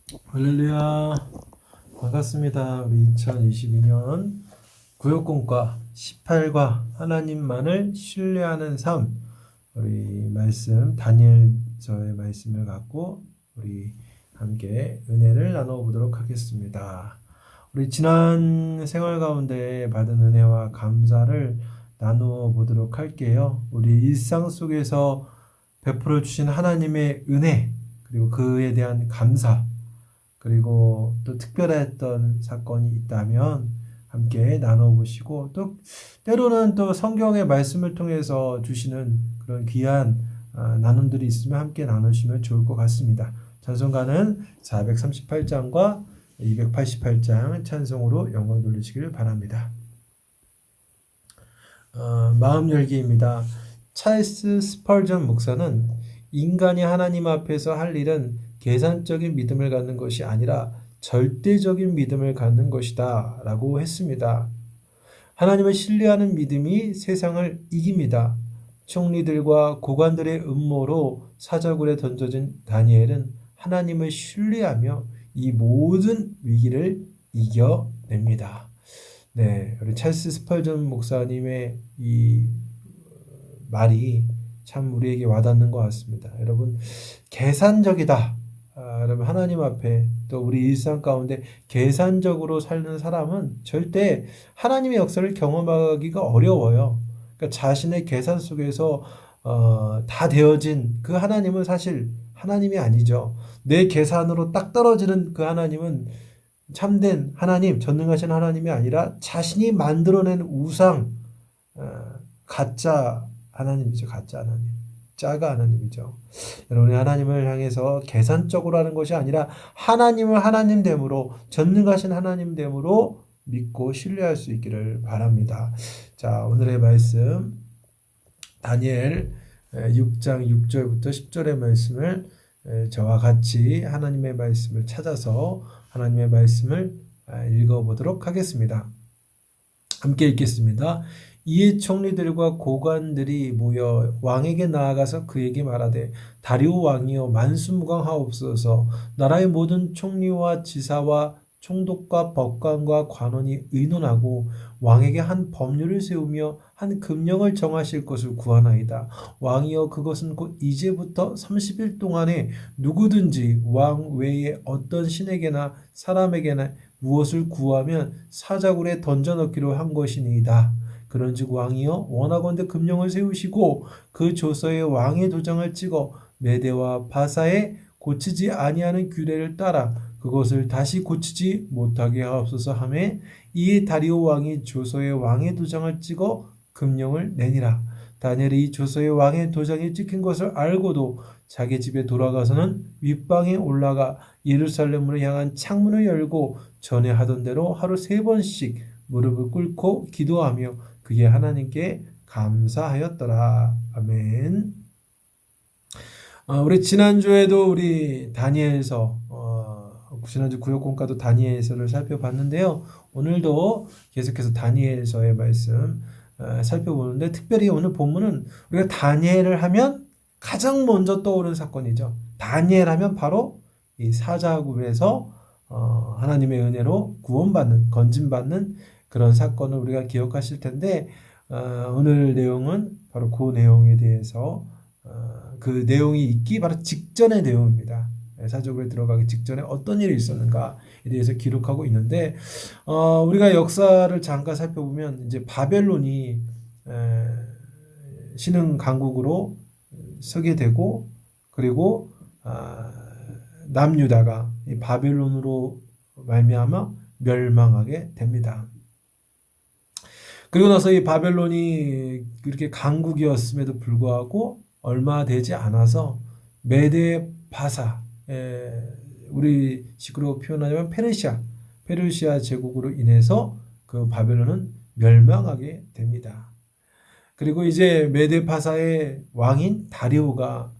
할렐루야. 반갑습니다. 우리 2022년 구역공과 18과 하나님만을 신뢰하는 삶, 우리 말씀 다니엘서의 말씀을 갖고 우리 함께 은혜를 나눠보도록 하겠습니다. 우리 지난 생활 가운데 받은 은혜와 감사를 나누어 보도록 할게요. 우리 일상 속에서 베풀어 주신 하나님의 은혜, 그리고 그에 대한 감사, 그리고 또 특별했던 사건이 있다면 함께 나눠보시고, 또 때로는 또 성경의 말씀을 통해서 주시는 그런 귀한 나눔들이 있으면 함께 나누시면 좋을 것 같습니다. 찬송가는 438장과 288장 찬송으로 영광 돌리시기를 바랍니다. 마음 열기입니다. 찰스 스펄전 목사는 인간이 하나님 앞에서 할 일은 계산적인 믿음을 갖는 것이 아니라 절대적인 믿음을 갖는 것이다 라고 했습니다. 하나님을 신뢰하는 믿음이 세상을 이깁니다. 총리들과 고관들의 음모로 사자굴에 던져진 다니엘은 하나님을 신뢰하며 이 모든 위기를 이겨냅니다. 네, 우리 찰스 스펄전 목사님의 이 말이 참 우리에게 와닿는 것 같습니다. 여러분, 계산적이다. 여러분, 하나님 앞에 또 우리 일상 가운데 계산적으로 사는 사람은 절대 하나님의 역사를 경험하기가 어려워요. 그러니까 자신의 계산 속에서 다 되어진 그 하나님은 사실 하나님이 아니죠. 내 계산으로 딱 떨어지는 그 하나님은 참된 하나님, 전능하신 하나님이 아니라 자신이 만들어낸 우상, 가짜 하나님이죠. 가짜 하나님. 짜가 하나님이죠. 여러분이 하나님을 향해서 계산적으로 하는 것이 아니라 하나님을 하나님됨으로, 전능하신 하나님됨으로 믿고 신뢰할 수 있기를 바랍니다. 자, 오늘의 말씀 다니엘 6장 6절부터 10절의 말씀을 저와 같이 하나님의 말씀을 찾아서 하나님의 말씀을 읽어보도록 하겠습니다. 함께 읽겠습니다. 이에 총리들과 고관들이 모여 왕에게 나아가서 그에게 말하되 다리오 왕이여 만수무강하옵소서. 나라의 모든 총리와 지사와 총독과 법관과 관원이 의논하고 왕에게 한 법률을 세우며 한 금령을 정하실 것을 구하나이다. 왕이여 그것은 곧 이제부터 30일 동안에 누구든지 왕 외에 어떤 신에게나 사람에게나 무엇을 구하면 사자굴에 던져넣기로 한 것이니이다. 그런즉 왕이여 원하건대 금령을 세우시고 그 조서에 왕의 도장을 찍어 메대와 바사에 고치지 아니하는 규례를 따라 그것을 다시 고치지 못하게 하옵소서 하매 이에 다리오 왕이 조서에 왕의 도장을 찍어 금령을 내니라. 다니엘이 이 조서에 왕의 도장이 찍힌 것을 알고도 자기 집에 돌아가서는 윗방에 올라가 예루살렘으로 향한 창문을 열고 전에 하던 대로 하루 3번씩 무릎을 꿇고 기도하며 그게 하나님께 감사하였더라. 아멘. 우리 지난주에도 우리 다니엘서, 지난주 구역공과도 다니엘서를 살펴봤는데요. 오늘도 계속해서 다니엘서의 말씀 살펴보는데, 특별히 오늘 본문은 우리가 다니엘을 하면 가장 먼저 떠오르는 사건이죠. 다니엘 하면 바로 이 사자굴에서 하나님의 은혜로 구원받는, 건짐받는 그런 사건을 우리가 기억하실 텐데, 오늘 내용은 바로 그 내용에 대해서 그 내용이 있기 바로 직전의 내용입니다. 사자굴에 들어가기 직전에 어떤 일이 있었는가에 대해서 기록하고 있는데, 우리가 역사를 잠깐 살펴보면 이제 바벨론이 신흥 강국으로 서게 되고, 그리고 남유다가 이 바벨론으로 말미암아 멸망하게 됩니다. 그리고 나서 이 바벨론이 그렇게 강국이었음에도 불구하고 얼마 되지 않아서 메데 바사, 우리 식으로 표현하자면 페르시아 제국으로 인해서 그 바벨론은 멸망하게 됩니다. 그리고 이제 메데 바사의 왕인 다리오가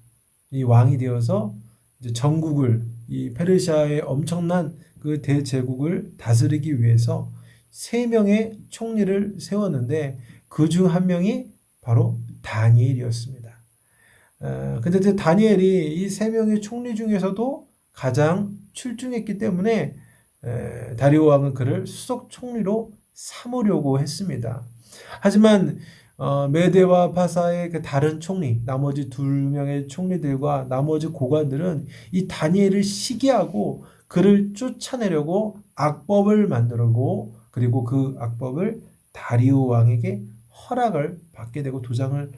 이 왕이 되어서 이제 전국을, 이 페르시아의 엄청난 그 대제국을 다스리기 위해서 3명의 총리를 세웠는데 그 중 한 명이 바로 다니엘이었습니다. 근데 다니엘이 이 3명의 총리 중에서도 가장 출중했기 때문에 다리오 왕은 그를 수석 총리로 삼으려고 했습니다. 하지만 메대와 파사의 그 다른 총리, 나머지 2명의 총리들과 나머지 고관들은 이 다니엘을 시기하고 그를 쫓아내려고 악법을 만들고 그리고 그 악법을 다리오 왕에게 허락을 받게 되고 도장을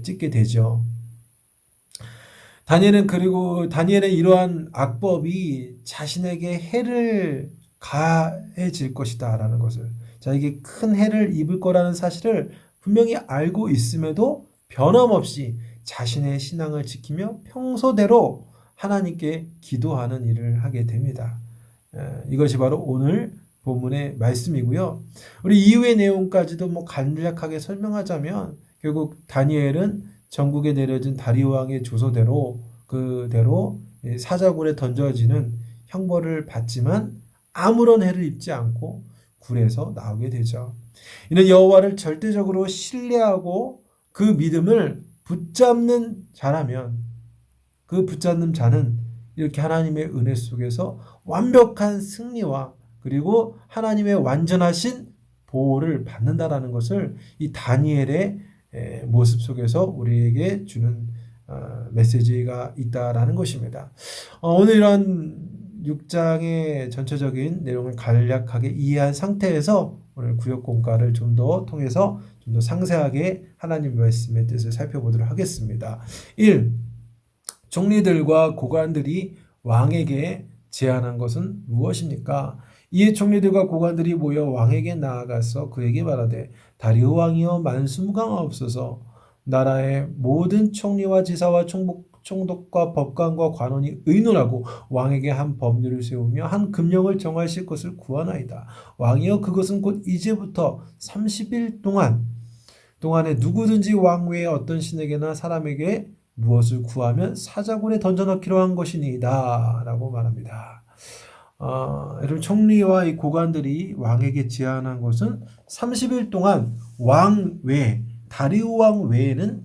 찍게 되죠. 다니엘은 이러한 악법이 자신에게 해를 가해질 것이다라는 것을, 자에게 큰 해를 입을 거라는 사실을 분명히 알고 있음에도 변함없이 자신의 신앙을 지키며 평소대로 하나님께 기도하는 일을 하게 됩니다. 이것이 바로 오늘 본문의 말씀이고요. 우리 이후의 내용까지도 간략하게 설명하자면 결국 다니엘은 전국에 내려진 다리오 왕의 조서대로 그대로 사자굴에 던져지는 형벌을 받지만 아무런 해를 입지 않고 굴에서 나오게 되죠. 이는 여호와를 절대적으로 신뢰하고 그 믿음을 붙잡는 자라면 그 붙잡는 자는 이렇게 하나님의 은혜 속에서 완벽한 승리와 그리고 하나님의 완전하신 보호를 받는다라는 것을 이 다니엘의 모습 속에서 우리에게 주는 메시지가 있다라는 것입니다. 오늘 이런 6장의 전체적인 내용을 간략하게 이해한 상태에서 오늘 구역 공과를 좀 더 통해서 좀 더 상세하게 하나님 말씀의 뜻을 살펴보도록 하겠습니다. 1. 총리들과 고관들이 왕에게 제안한 것은 무엇입니까? 이에 총리들과 고관들이 모여 왕에게 나아가서 그에게 말하되 다리오 왕이여 만수무강하옵소서. 나라의 모든 총리와 지사와 총독과 법관과 관원이 의논하고 왕에게 한 법률을 세우며 한 금령을 정하실 것을 구하나이다. 왕이여 그것은 곧 이제부터 30일 동안에 누구든지 왕 외에 어떤 신에게나 사람에게 무엇을 구하면 사자굴에 던져넣기로 한 것이니이다 라고 말합니다. 여러분 총리와 이 고관들이 왕에게 제안한 것은 30일 동안 왕 외에 다리오 왕 외에는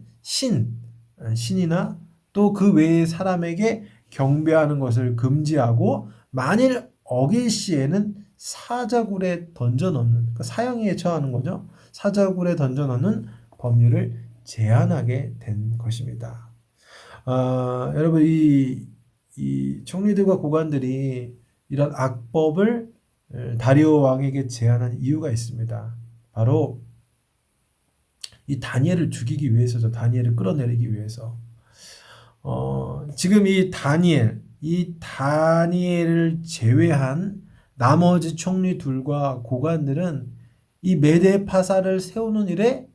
신이나 또 그 외의 사람에게 경배하는 것을 금지하고 만일 어길 시에는 사자굴에 던져넣는, 그러니까 사형에 처하는 거죠. 사자굴에 던져넣는 법률을 제안하게 된 것입니다. 여러분 이 총리들과 고관들이 이런 악법을 다리오 왕에게 제안한 이유가 있습니다. 바로 이 다니엘을 죽이기 위해서죠. 다니엘을 끌어내리기 위해서. 지금 이 다니엘을 제외한 나머지 총리들과 고관들은 이 메대 파사를 세우는 일에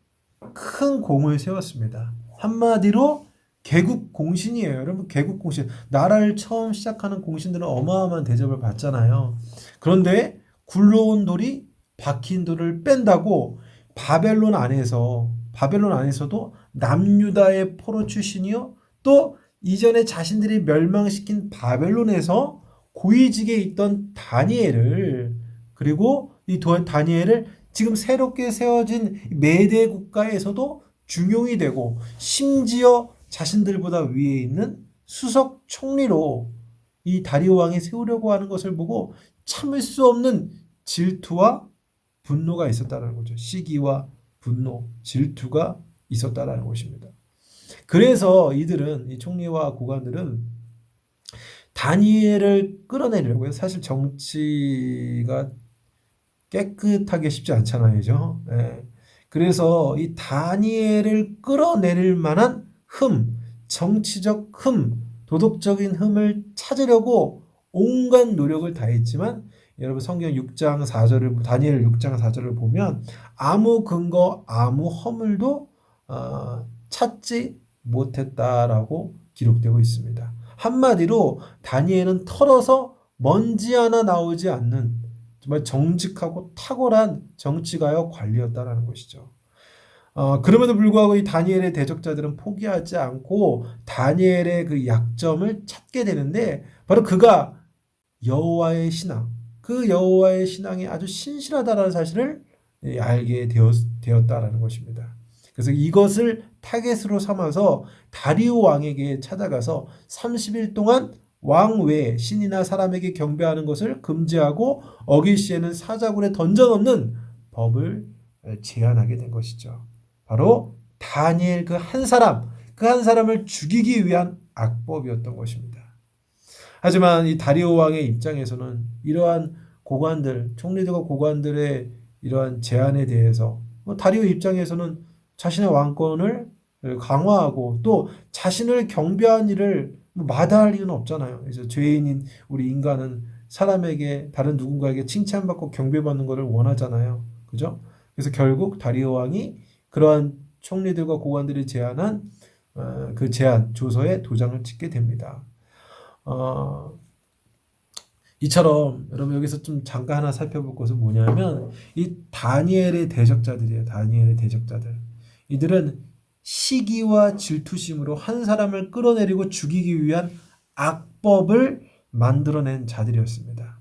큰 공을 세웠습니다. 한마디로 개국 공신이에요. 여러분 개국 공신. 나라를 처음 시작하는 공신들은 어마어마한 대접을 받잖아요. 그런데 굴러온 돌이 박힌 돌을 뺀다고 바벨론 안에서도 남유다의 포로 출신이요. 또 이전에 자신들이 멸망시킨 바벨론에서 고위직에 있던 다니엘을 그리고 이 다니엘을 지금 새롭게 세워진 메대 국가에서도 중용이 되고 심지어 자신들보다 위에 있는 수석 총리로 이 다리오 왕이 세우려고 하는 것을 보고 참을 수 없는 질투와 분노가 있었다는 거죠. 시기와 분노, 질투가 있었다는 것입니다. 그래서 이 총리와 고관들은 다니엘을 끌어내려고요. 사실 정치가 깨끗하게 쉽지 않잖아요. 그죠? 네. 그래서 이 다니엘을 끌어내릴 만한 정치적 도덕적인 흠을 찾으려고 온갖 노력을 다했지만 여러분 성경 6장 4절을 다니엘 6장 4절을 보면 아무 근거 아무 허물도 찾지 못했다라고 기록되고 있습니다. 한마디로 다니엘은 털어서 먼지 하나 나오지 않는 정말 정직하고 탁월한 정치가요 관리였다라는 것이죠. 그럼에도 불구하고 이 다니엘의 대적자들은 포기하지 않고 다니엘의 그 약점을 찾게 되는데 바로 그가 여호와의 신앙이 아주 신실하다는 사실을 알게 되었다라는 것입니다. 그래서 이것을 타겟으로 삼아서 다리오 왕에게 찾아가서 30일 동안 왕 외에 신이나 사람에게 경배하는 것을 금지하고 어길 시에는 사자굴에 던져넣는 법을 제안하게 된 것이죠. 바로 다니엘 그 한 사람, 그 한 사람을 죽이기 위한 악법이었던 것입니다. 하지만 이 다리오 왕의 입장에서는 이러한 고관들, 총리들과 고관들의 이러한 제안에 대해서 다리오 입장에서는 자신의 왕권을 강화하고 또 자신을 경배한 일을 마다할 이유는 없잖아요. 그래서 죄인인 우리 인간은 사람에게 다른 누군가에게 칭찬받고 경배받는 것을 원하잖아요. 그죠? 그래서 결국 다리오 왕이 그러한 총리들과 고관들이 제안한 그 제안 조서에 도장을 찍게 됩니다. 이처럼 여러분 여기서 좀 잠깐 하나 살펴볼 것은 뭐냐면 이 다니엘의 대적자들이에요. 다니엘의 대적자들. 이들은 시기와 질투심으로 한 사람을 끌어내리고 죽이기 위한 악법을 만들어낸 자들이었습니다.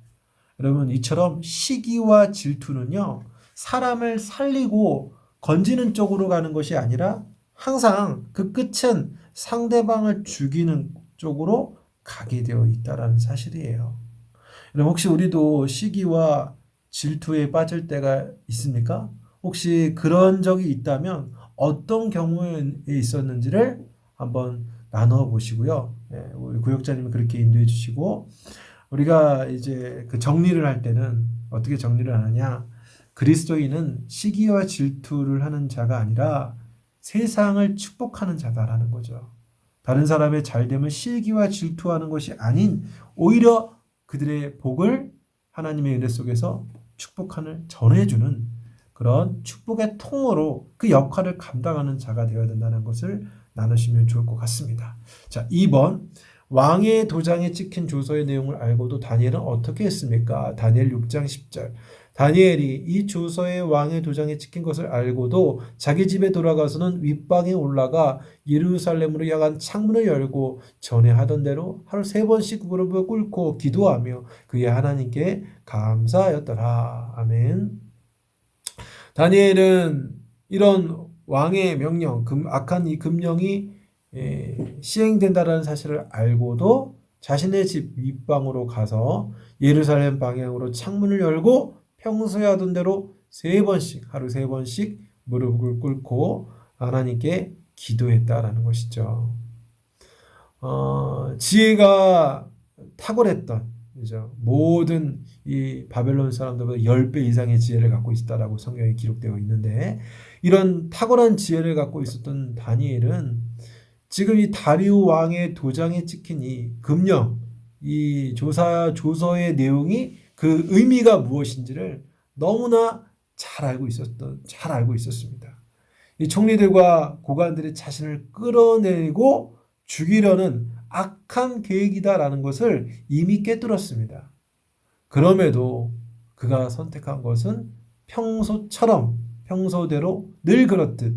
여러분 이처럼 시기와 질투는요. 사람을 살리고 건지는 쪽으로 가는 것이 아니라 항상 그 끝은 상대방을 죽이는 쪽으로 가게 되어 있다는 사실이에요. 여러분 혹시 우리도 시기와 질투에 빠질 때가 있습니까? 혹시 그런 적이 있다면 어떤 경우에 있었는지를 한번 나눠 보시고요. 우리 구역자님이 그렇게 인도해 주시고 우리가 이제 그 정리를 할 때는 어떻게 정리를 하느냐? 그리스도인은 시기와 질투를 하는 자가 아니라 세상을 축복하는 자다라는 거죠. 다른 사람의 잘됨을 시기와 질투하는 것이 아닌 오히려 그들의 복을 하나님의 은혜 속에서 축복하는 전해주는 그런 축복의 통으로 그 역할을 감당하는 자가 되어야 된다는 것을 나누시면 좋을 것 같습니다. 자, 2번 왕의 도장에 찍힌 조서의 내용을 알고도 다니엘은 어떻게 했습니까? 다니엘 6장 10절 다니엘이 이 조서에 왕의 도장에 찍힌 것을 알고도 자기 집에 돌아가서는 윗방에 올라가 예루살렘으로 향한 창문을 열고 전에 하던 대로 하루 3번씩 무릎을 꿇고 기도하며 그의 하나님께 감사하였더라. 아멘. 다니엘은 이런 왕의 명령, 악한 이 금령이 시행된다는 사실을 알고도 자신의 집 윗방으로 가서 예루살렘 방향으로 창문을 열고 평소에 하던 대로 3번씩 하루 3번씩 무릎을 꿇고 하나님께 기도했다라는 것이죠. 지혜가 탁월했던 그죠? 모든 이 바벨론 사람들보다 10배 이상의 지혜를 갖고 있었다라고 성경에 기록되어 있는데 이런 탁월한 지혜를 갖고 있었던 다니엘은 지금 이 다리오 왕의 도장에 찍힌 이 금령, 이 조서의 내용이 그 의미가 무엇인지를 너무나 잘 알고 있었습니다. 이 총리들과 고관들이 자신을 끌어내고 죽이려는 악한 계획이다라는 것을 이미 꿰뚫었습니다. 그럼에도 그가 선택한 것은 평소대로 늘 그렇듯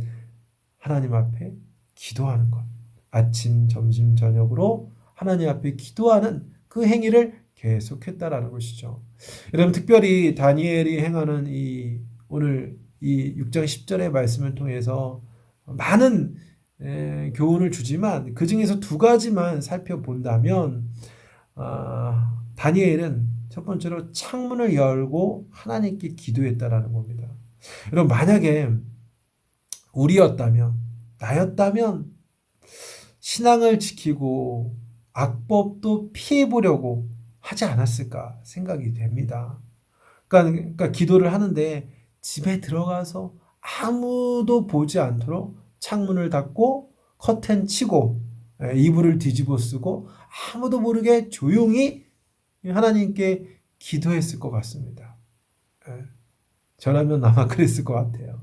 하나님 앞에 기도하는 것. 아침, 점심, 저녁으로 하나님 앞에 기도하는 그 행위를 계속했다라는 것이죠. 여러분 특별히 다니엘이 행하는 오늘 이 6장 10절의 말씀을 통해서 많은 교훈을 주지만 그 중에서 2가지만 살펴본다면 다니엘은 첫 번째로 창문을 열고 하나님께 기도했다라는 겁니다. 여러분 만약에 우리였다면 나였다면 신앙을 지키고 악법도 피해보려고 하지 않았을까 생각이 됩니다. 그러니까 기도를 하는데 집에 들어가서 아무도 보지 않도록 창문을 닫고 커튼 치고 이불을 뒤집어 쓰고 아무도 모르게 조용히 하나님께 기도했을 것 같습니다. 저라면 아마 그랬을 것 같아요.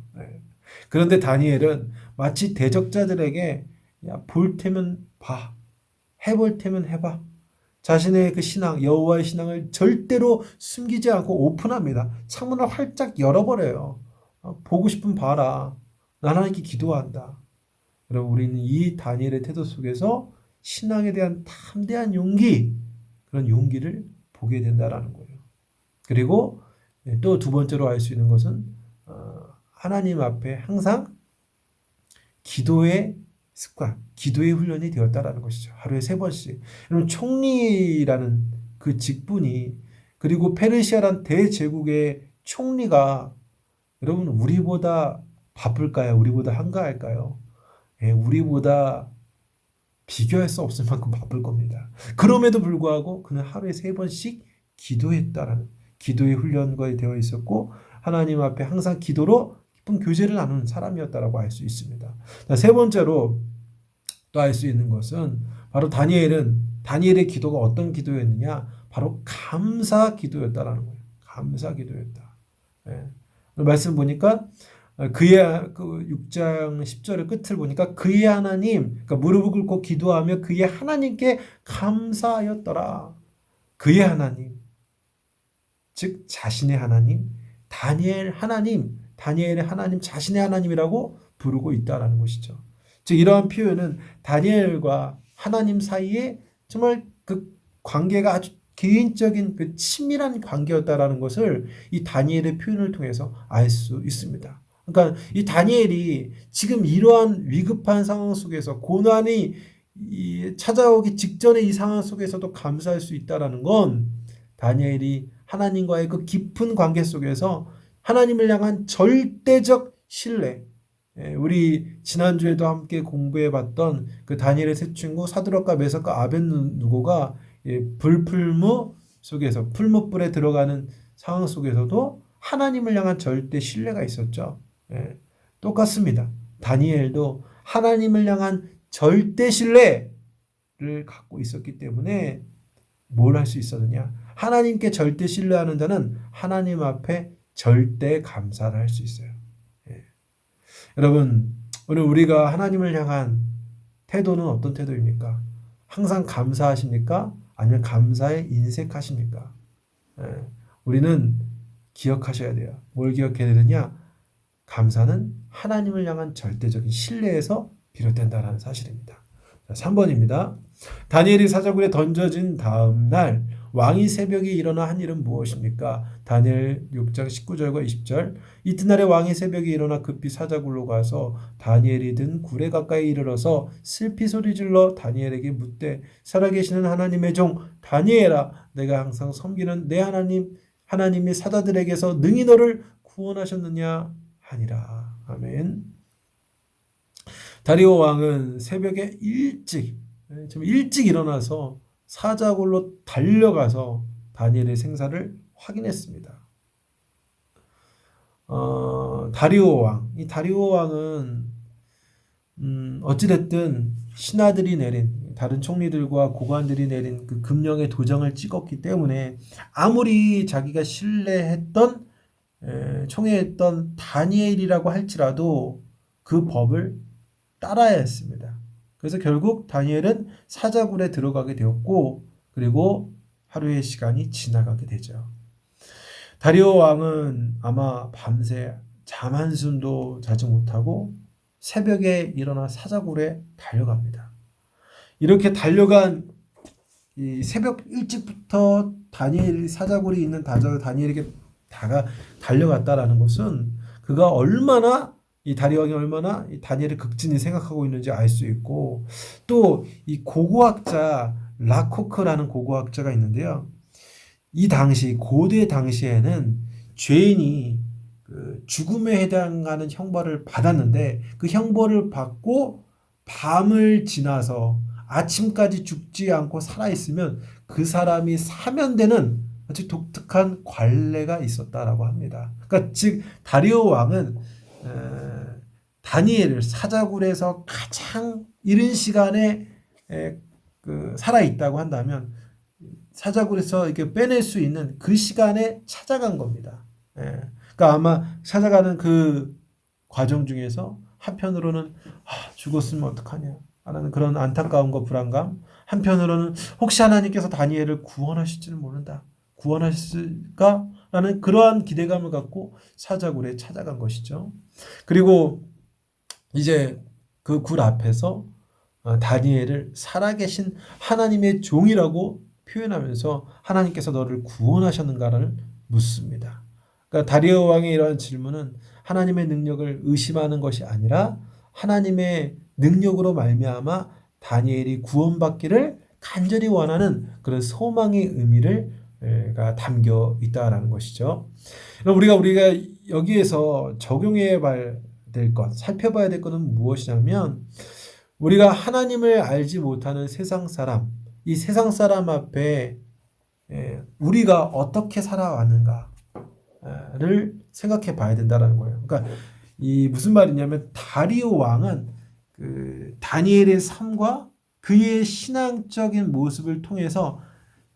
그런데 다니엘은 마치 대적자들에게 야, 볼 테면 봐, 해볼 테면 해봐. 자신의 그 신앙, 여호와의 신앙을 절대로 숨기지 않고 오픈합니다. 창문을 활짝 열어버려요. 보고 싶으면 봐라. 난 하나님께 기도한다. 여러분 우리는 이 다니엘의 태도 속에서 신앙에 대한 담대한 용기, 그런 용기를 보게 된다라는 거예요. 그리고 또 2번째로 알 수 있는 것은 하나님 앞에 항상 기도의 습관, 기도의 훈련이 되었다라는 것이죠. 하루에 3번씩. 여러분 총리라는 그 직분이 그리고 페르시아란 대제국의 총리가 여러분 우리보다 바쁠까요? 우리보다 한가할까요? 예, 우리보다 비교할 수 없을 만큼 바쁠 겁니다. 그럼에도 불구하고 그는 하루에 3번씩 기도했다라는 기도의 훈련과 되어 있었고 하나님 앞에 항상 기도로 깊은 교제를 나누는 사람이었다라고 알 수 있습니다. 자, 3번째로 또 알 수 있는 것은 바로 다니엘의 기도가 어떤 기도였느냐? 바로 감사 기도였다라는 거예요. 감사 기도였다. 예. 말씀 보니까 그의 그 6장 10절의 끝을 보니까 그의 하나님, 그러니까 무릎을 꿇고 기도하며 그의 하나님께 감사하였더라. 그의 하나님, 즉 자신의 하나님, 다니엘의 하나님 자신의 하나님이라고 부르고 있다라는 것이죠. 즉 이러한 표현은 다니엘과 하나님 사이에 정말 그 관계가 아주 개인적인 그 친밀한 관계였다라는 것을 이 다니엘의 표현을 통해서 알 수 있습니다. 그러니까 이 다니엘이 지금 이러한 위급한 상황 속에서 고난이 찾아오기 직전에 이 상황 속에서도 감사할 수 있다라는 건 다니엘이 하나님과의 그 깊은 관계 속에서 하나님을 향한 절대적 신뢰, 우리 지난주에도 함께 공부해봤던 그 다니엘의 세 친구 사드락과 메삭과 아벳느고가 불풀무 속에서 풀무불에 들어가는 상황 속에서도 하나님을 향한 절대 신뢰가 있었죠. 똑같습니다. 다니엘도 하나님을 향한 절대 신뢰를 갖고 있었기 때문에 뭘 할 수 있었느냐? 하나님께 절대 신뢰하는 자는 하나님 앞에 절대 감사를 할 수 있어요. 여러분, 오늘 우리가 하나님을 향한 태도는 어떤 태도입니까? 항상 감사하십니까? 아니면 감사에 인색하십니까? 우리는 기억하셔야 돼요. 뭘 기억해야 되느냐? 감사는 하나님을 향한 절대적인 신뢰에서 비롯된다는 사실입니다. 3번입니다. 다니엘이 사자굴에 던져진 다음 날 왕이 새벽에 일어나 한 일은 무엇입니까? 다니엘 6장 19절과 20절. 이튿날에 왕이 새벽에 일어나 급히 사자굴로 가서 다니엘이 든 굴에 가까이 이르러서 슬피 소리질러 다니엘에게 묻되 살아계시는 하나님의 종 다니엘아 내가 항상 섬기는 내 하나님이 사자들에게서 능히 너를 구원하셨느냐 하니라. 아멘. 다리오 왕은 새벽에 좀 일찍 일어나서 사자굴로 달려가서 다니엘의 생사를 확인했습니다. 이 다리오 왕은 어찌됐든 신하들이 내린 다른 총리들과 고관들이 내린 그 금령의 도장을 찍었기 때문에 아무리 자기가 신뢰했던 총애했던 다니엘이라고 할지라도 그 법을 따라야 했습니다. 그래서 결국 다니엘은 사자굴에 들어가게 되었고 그리고 하루의 시간이 지나가게 되죠. 다리오 왕은 아마 밤새 잠 한숨도 자지 못하고 새벽에 일어나 사자굴에 달려갑니다. 이렇게 달려간 이 새벽 일찍부터 다니엘 사자굴이 있는 다니엘에게 달려갔다라는 것은 그가 얼마나 이 다리오 왕이 얼마나 이 다니엘을 극진히 생각하고 있는지 알 수 있고 또 이 고고학자 라코크라는 고고학자가 있는데요. 이 당시 고대 당시에는 죄인이 그 죽음에 해당하는 형벌을 받았는데 그 형벌을 받고 밤을 지나서 아침까지 죽지 않고 살아있으면 그 사람이 사면되는 아주 독특한 관례가 있었다라고 합니다. 그러니까 즉 다리오 왕은 다니엘을 사자굴에서 가장 이른 시간에 살아있다고 한다면 사자굴에서 이렇게 빼낼 수 있는 그 시간에 찾아간 겁니다. 그러니까 아마 찾아가는 그 과정 중에서 한편으로는 죽었으면 어떡하냐 하는 그런 안타까움과 불안감, 한편으로는 혹시 하나님께서 다니엘을 구원하실지는 모른다. 구원하실까라는 그러한 기대감을 갖고 사자굴에 찾아간 것이죠. 그리고 이제 그 굴 앞에서 다니엘을 살아계신 하나님의 종이라고 표현하면서 하나님께서 너를 구원하셨는가를 묻습니다. 그러니까 다리오 왕의 이러한 질문은 하나님의 능력을 의심하는 것이 아니라 하나님의 능력으로 말미암아 다니엘이 구원받기를 간절히 원하는 그런 소망의 의미가 담겨 있다라는 것이죠. 그럼 우리가 여기에서 적용해 봐야 될 것, 살펴봐야 될 것은 무엇이냐면 우리가 하나님을 알지 못하는 세상 사람, 이 세상 사람 앞에 우리가 어떻게 살아왔는가를 생각해 봐야 된다는 거예요. 그러니까 이 무슨 말이냐면 다리오 왕은 그 다니엘의 삶과 그의 신앙적인 모습을 통해서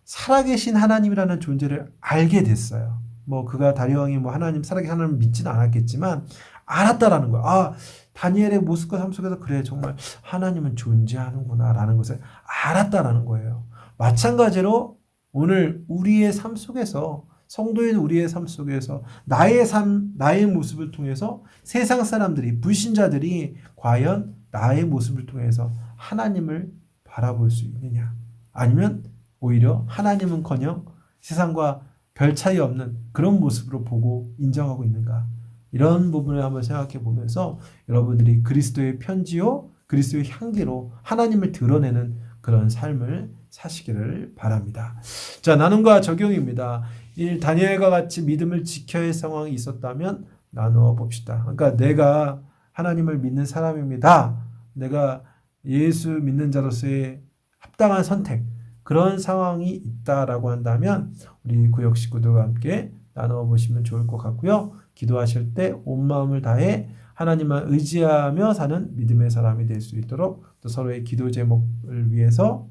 살아계신 하나님이라는 존재를 알게 됐어요. 뭐 그가 다리오 왕이 뭐 하나님 살아계신 하나님을 믿지는 않았겠지만 알았다라는 거예요. 아, 다니엘의 모습과 삶 속에서 그래 정말 하나님은 존재하는구나라는 것을 알았다라는 거예요. 마찬가지로 오늘 우리의 삶 속에서 성도인 우리의 삶 속에서 나의 삶, 나의 모습을 통해서 세상 사람들이 불신자들이 과연 나의 모습을 통해서 하나님을 바라볼 수 있느냐? 아니면 오히려 하나님은커녕 세상과 별 차이 없는 그런 모습으로 보고 인정하고 있는가? 이런 부분을 한번 생각해 보면서 여러분들이 그리스도의 편지요, 그리스도의 향기로 하나님을 드러내는 그런 삶을 사시기를 바랍니다. 자, 나눔과 적용입니다. 이 다니엘과 같이 믿음을 지켜야 할 상황이 있었다면 나누어 봅시다. 그러니까 내가 하나님을 믿는 사람입니다. 내가 예수 믿는 자로서의 합당한 선택, 그런 상황이 있다라고 한다면 우리 구역 식구들과 함께 나누어 보시면 좋을 것 같고요. 기도하실 때 온 마음을 다해 하나님만 의지하며 사는 믿음의 사람이 될 수 있도록 또 서로의 기도 제목을 위해서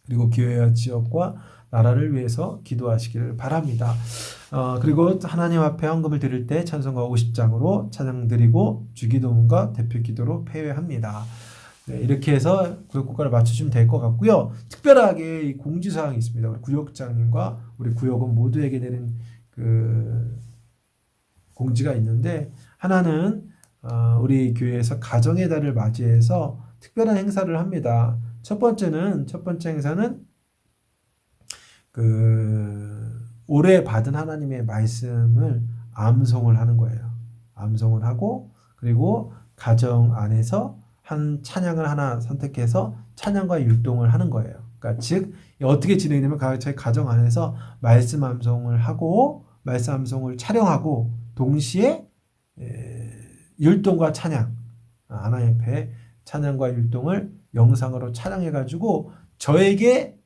그리고 교회와 지역과 나라를 위해서 기도하시기를 바랍니다. 그리고 하나님 앞에 헌금을 드릴 때 찬송가 50장으로 찬양 드리고 주기도문과 대표 기도로 폐회합니다. 네, 이렇게 해서 구역국가를 맞추시면 될 것 같고요. 특별하게 이 공지사항이 있습니다. 우리 구역장님과 우리 구역원 모두에게 내린 그 공지가 있는데 하나는 우리 교회에서 가정의 달을 맞이해서 특별한 행사를 합니다. 첫 번째 행사는 그 올해 받은 하나님의 말씀을 암송을 하는 거예요. 암송을 하고 그리고 가정 안에서 한 찬양을 하나 선택해서 찬양과 율동을 하는 거예요. 그러니까 즉 어떻게 진행이 되면 저희 가정 안에서 말씀 암송을 하고 말씀 암송을 촬영하고 동시에 율동과 찬양 하나님 앞에 찬양과 율동을 영상으로 촬영해가지고 저에게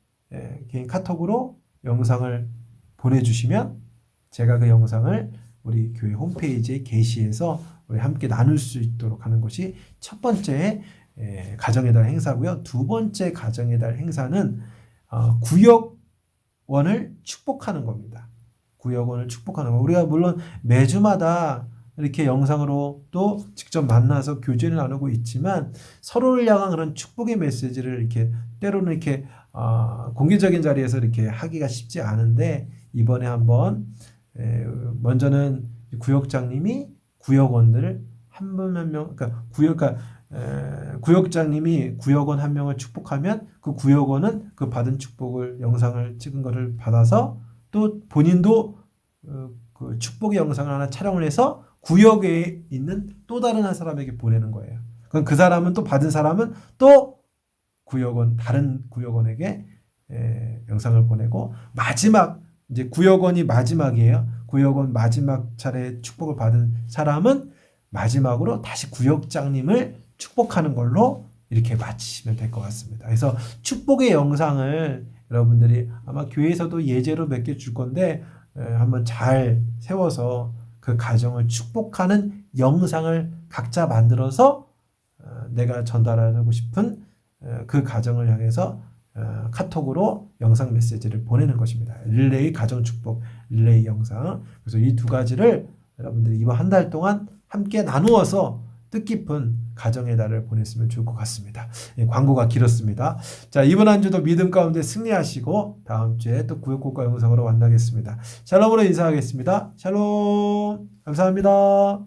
개인 카톡으로 영상을 보내주시면 제가 그 영상을 우리 교회 홈페이지에 게시해서 우리 함께 나눌 수 있도록 하는 것이 첫 번째 가정의 달 행사고요. 두 번째 가정의 달 행사는 구역원을 축복하는 겁니다. 구역원을 축복하는 거. 우리가 물론 매주마다 이렇게 영상으로 또 직접 만나서 교제를 나누고 있지만 서로를 향한 그런 축복의 메시지를 이렇게 때로는 이렇게 공개적인 자리에서 이렇게 하기가 쉽지 않은데 이번에 한번 먼저는 구역장님이 구역원들을 한 분 한 명, 그러니까 구역장님이 구역원 한 명을 축복하면 그 구역원은 그 받은 축복을 영상을 찍은 것을 받아서 또 본인도 그 축복의 영상을 하나 촬영을 해서 구역에 있는 또 다른 한 사람에게 보내는 거예요. 그럼 그 사람은 또 받은 사람은 또 다른 구역원에게 영상을 보내고 마지막 이제 구역원이 마지막이에요. 구역원 마지막 차례 축복을 받은 사람은 마지막으로 다시 구역장님을 축복하는 걸로 이렇게 마치시면 될 것 같습니다. 그래서 축복의 영상을 여러분들이 아마 교회에서도 예제로 몇 개 줄 건데 한번 잘 세워서 그 가정을 축복하는 영상을 각자 만들어서 내가 전달하고 싶은 그 가정을 향해서 카톡으로 영상 메시지를 보내는 것입니다. 릴레이 가정 축복, 릴레이 영상. 그래서 이 두 가지를 여러분들이 이번 한 달 동안 함께 나누어서 뜻깊은 가정의 달을 보냈으면 좋을 것 같습니다. 광고가 길었습니다. 자, 이번 한 주도 믿음 가운데 승리하시고 다음 주에 또 구역국가 영상으로 만나겠습니다. 샬롬으로 인사하겠습니다. 샬롬. 감사합니다.